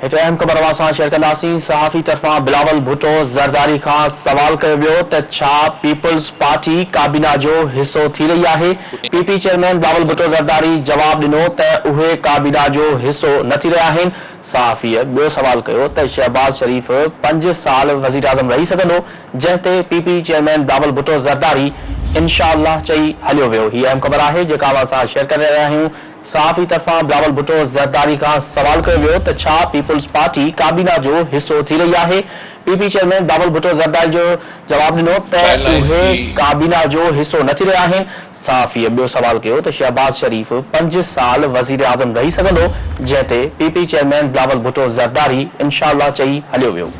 हिते अहम ख़बर असां शेयर कंदासीं। सहाफ़ी तरफ़ां बिलावल भुट्टो ज़रदारी खां सवाल कयो वियो त छा पीपल्स पार्टी काबीना जो हिस्सो थी रही आहे। पीपी चेयरमैन बिलावल भुट्टो ज़रदारी जवाब ॾिनो त उहे काबीना जो हिस्सो न थी रहिया आहिनि। सहाफ़ीअ ॿियो सवाल कयो त शहबाज़ शरीफ़ 5 साल वज़ीर आज़म रही सघंदो, जंहिं ते पीपी चेयरमैन बिलावल भुट्टो ज़रदारी इंशाअल्लाह चई हलियो वियो। हीअ अहम ख़बर आहे जेका असां शेयर करे रहिया आहियूं। सहाफ़ी तरफ़ां बिलावल भुट्टो ज़रदारी खां सवाल कयो वियो त छा पीपल्स पार्टी काबीना जो हिस्सो थी रही आहे। पीपी चेयरमैन बिलावल भुट्टो ज़रदारी जो जवाब ॾिनो त उहे काबीना जो हिस्सो न थी रहिया आहिनि। सहाफ़ीअ ॿियो सवाल कयो त शहबाज़ शरीफ़ 5 साल वज़ीर आज़म रही सघंदो, जंहिं ते पीपी चेयरमैन बिलावल भुट्टो ज़रदारी इंशाअल्लाह चई हलियो वियो।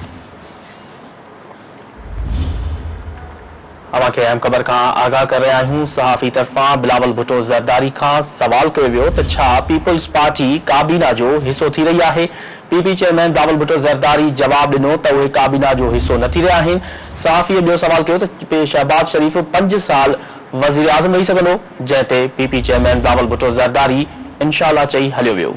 अवां खे अहम ख़बर खां आगाह करे रहिया आहियूं। सहाफ़ी तरफ़ां बिलावल भुट्टो ज़रदारी खां सवाल कयो वियो त छा पीपल्स पार्टी काबीना जो हिस्सो थी रही आहे। पीपी चेयरमैन बिलावल भुट्टो ज़रदारी जवाब ॾिनो त उहे काबीना जो हिस्सो न थी रहिया आहिनि। सहाफ़ीअ ॿियो सवाल कयो त शहबाज़ शरीफ़ 5 साल वज़ीर आज़म रही सघंदो, जंहिं ते पीपी चेयरमैन बिलावल भुट्टो ज़रदारी इंशाअल्लाह चई हलियो वियो।